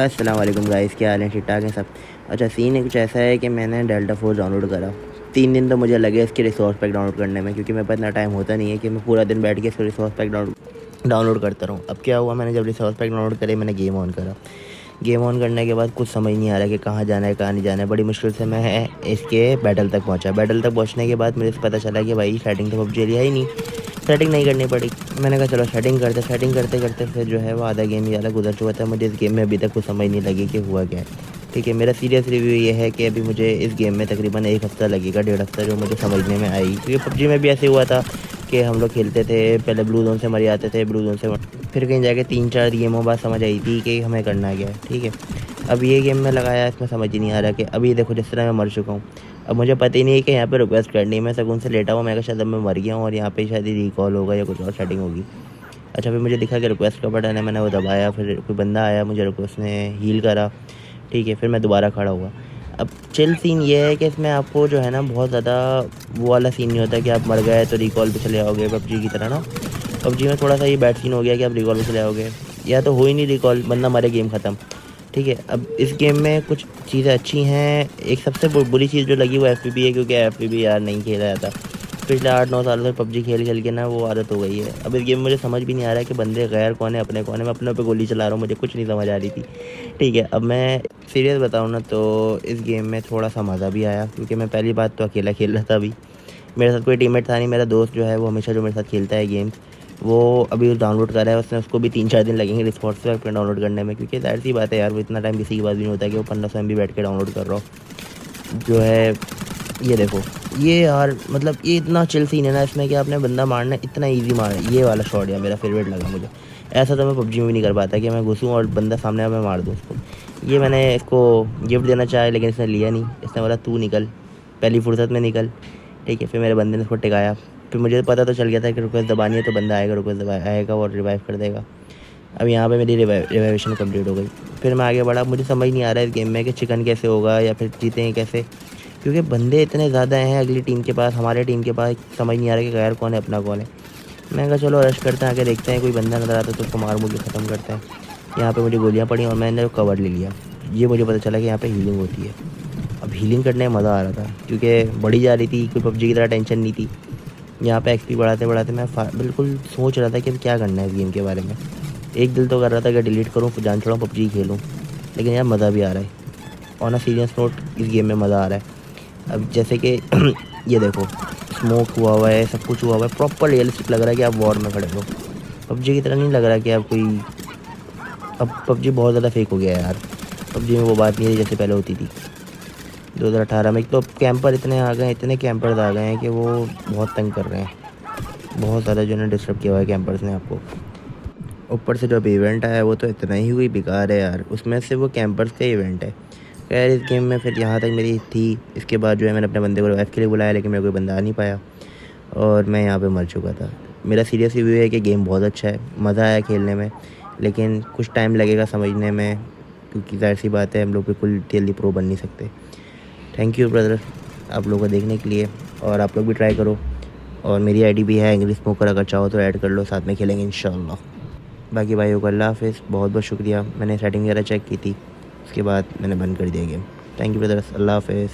अस्सलाम वालेकुम गाइस, क्या हाल है? ठीक ठाक हैं सब। अच्छा, सीन है कुछ ऐसा है कि मैंने डेल्टा फोर्स डाउनलोड करा। 3 दिन तो मुझे लगे इसके रिसोर्स पैक डाउनलोड करने में, क्योंकि मेरे पास इतना टाइम होता नहीं है कि मैं पूरा दिन बैठ के इसके रिसोर्स पैक डाउनलोड करता रहूँ। अब क्या हुआ, मैंने जब रिसोर्स पैक डाउनलोड करे, मैंने गेम ऑन करा। गेम ऑन करने के बाद कुछ समझ नहीं आ रहा कि कहाँ जाना है कहाँ नहीं जाना है। बड़ी मुश्किल से मैं इसके बैटल तक पहुँचा। बैटल तक पहुँचने के बाद मुझे पता चला कि भाई सेटिंग तो पबजी है ही नहीं, सेटिंग नहीं करनी पड़ी। मैंने कहा चलो सेटिंग करते करते फिर जो है वो आधा गेम ही अलग गुजर चुका था। मुझे इस गेम में अभी तक कुछ समझ नहीं लगी कि हुआ क्या है। ठीक है, मेरा सीरियस रिव्यू ये है कि अभी मुझे इस गेम में तकरीबन 1 हफ़्ता लगेगा, 1.5 हफ़्ता, जो मुझे समझने में आई। क्योंकि पबजी में भी ऐसे हुआ था कि हम लोग खेलते थे, पहले ब्लू जोन से मर जाते थे, ब्लू जोन से फिर कहीं जाके 3-4 गेमों बाद समझ आई थी कि हमें करना क्या है। ठीक है, अब ये गेम में लगाया, इसमें समझ ही नहीं आ रहा कि अभी देखो जिस तरह मैं मर चुका हूँ। अब मुझे पता ही नहीं है कि यहाँ पे रिक्वेस्ट करनी है। मैं सुकून से लेटा हुआ, मैं कहा शायद अब मैं मर गया हूँ और यहाँ पे शायद रिकॉल होगा या कुछ और सेटिंग होगी। अच्छा, फिर मुझे दिखा कि रिक्वेस्ट का बटन है, मैंने वो दबाया, फिर कोई बंदा आया, मुझे रिक्वेस्ट ने हील करा। ठीक है, फिर मैं दोबारा खड़ा हुआ। अब चिल सीन ये है कि इसमें आपको जो है ना बहुत ज़्यादा वो वाला सीन नहीं होता कि आप मर गए तो रिकॉल पे चले आओगे पबजी की तरह ना। पबजी में थोड़ा सा ये बैड सीन हो गया कि आप रिकॉल पे चले आओगे, या तो हो ही नहीं रिकॉल, बंदा मरे, गेम ख़त्म। ठीक है, अब इस गेम में कुछ चीज़ें अच्छी हैं। एक सबसे बुरी चीज़ जो लगी वो एफपीवी है, क्योंकि एफपीवी यार नहीं खेला जाता। पिछले 8-9 सालों से पबजी खेल खेल के ना वो आदत हो गई है। अब इस गेम में मुझे समझ भी नहीं आ रहा है कि बंदे गैर कौन है, अपने कौन है। मैं अपने पे गोली चला रहा हूँ, मुझे कुछ नहीं समझ आ रही थी। ठीक है, अब मैं सीरियस बताऊँ ना तो इस गेम में थोड़ा सा मज़ा भी आया, क्योंकि मैं पहली बात तो अकेला खेल रहा था। अभी मेरे साथ कोई टीममेट था नहीं। मेरा दोस्त जो है वो हमेशा जो मेरे साथ खेलता है गेम्स, वो अभी डाउनलोड कर रहा है। उसको भी 3-4 दिन लगेंगे रिस्पॉन्स पैक डाउनलोड करने में, क्योंकि ज़ाहिर सी बात है यार, वो इतना टाइम किसी की बात भी नहीं होता कि वो 1500 MB बैठ के डाउनलोड कर रहा हो जो है। ये देखो, ये यार मतलब ये इतना चिल सीन है ना इसमें कि आपने बंदा मारना इतना इजी मार। ये वाला शॉट यार मेरा फेवरेट लगा मुझे। ऐसा तो मैं पबजी में भी नहीं कर पाता कि मैं घुसूँ और बंदा सामने मैं मार दूँ उसको। ये मैंने इसको गिफ्ट देना चाहा, लेकिन इसने लिया नहीं। इसने बोला तू निकल, पहली फुर्सत में निकल। ठीक है, फिर मेरे बंदे ने उसको टिकाया। फिर मुझे पता तो चल गया था कि रिक्वेस्ट दबानी है तो बंदा आएगा, रिक्वेस्ट आएगा और रिवाइव कर देगा। अब यहाँ पे मेरी रिवाइवेशन कंप्लीट हो गई। फिर मैं आगे बढ़ा। मुझे समझ नहीं आ रहा है इस गेम में कि चिकन कैसे होगा या फिर जीतेंगे कैसे, क्योंकि बंदे इतने ज़्यादा हैं अगली टीम के पास, हमारे टीम के पास। समझ नहीं आ रहा कि गैर कौन है, अपना कौन है। मैं कहा चलो रश करते हैं, आगे देखते हैं, कोई बंदा नज़र आता है तो उसको मार मुझे ख़त्म करते हैं। यहाँ पे मुझे गोलियाँ पड़ी और मैंने कवर ले लिया। ये मुझे पता चला कि यहाँ पे हीलिंग होती है। अब हीलिंग करने में मज़ा आ रहा था, क्योंकि बढ़ी जा रही थी, कोई पबजी की तरह टेंशन नहीं थी। यहाँ पे एक्सपी बढ़ाते बढ़ाते मैं बिल्कुल सोच रहा था कि अब क्या करना है इस गेम के बारे में। एक दिल तो कर रहा था कि डिलीट करूँ, जान छोड़ूँ, पबजी खेलूँ, लेकिन यार मज़ा भी आ रहा है। ऑन अ सीरियस नोट, इस गेम में मज़ा आ रहा है। अब जैसे कि ये देखो, स्मोक हुआ है, सब कुछ हुआ है, प्रॉपर रियलिस्टिक लग रहा है कि आप वॉर में खड़े हो। पबजी की तरह नहीं लग रहा कि आप कोई। अब पबजी बहुत ज़्यादा फेक हो गया है यार। पबजी में वो बात नहीं रही जैसे पहले होती थी 2018 में। एक तो कैंपर इतने आ गए, इतने कैंपर्स आ गए हैं कि वो बहुत तंग कर रहे हैं। बहुत ज़्यादा जो है डिस्टर्ब किया हुआ है कैंपर्स ने आपको। ऊपर से जो अभी इवेंट आया है वो तो इतना ही हुई बेकार है यार, उसमें से वो कैंपर्स का इवेंट है। खैर, इस गेम में फिर यहाँ तक मेरी थी। इसके बाद जो है मैंने अपने बंदे को रिवाइव के लिए बुलाया, लेकिन मेरा कोई बंदा आ नहीं पाया और मैं यहाँ पे मर चुका था। मेरा सीरियस रिव्यू है कि गेम बहुत अच्छा है, मज़ा आया खेलने में, लेकिन कुछ टाइम लगेगा समझने में, क्योंकि ज़ाहिर सी बात है हम लोग बिल्कुल जल्दी प्रो बन नहीं सकते। थैंक यू ब्रदर आप लोगों को देखने के लिए, और आप लोग भी ट्राई करो। और मेरी आईडी भी है इंग्लिश स्मोकर, अगर चाहो तो ऐड कर लो, साथ में खेलेंगे इंशाल्लाह। बाकी भाइयों को अल्लाह हाफ़िज़, बहुत बहुत शुक्रिया। मैंने सेटिंग वगैरह चेक की थी, उसके बाद मैंने बंद कर दिया गेम। थैंक यू ब्रदर्स, अल्लाह हाफ़िज़।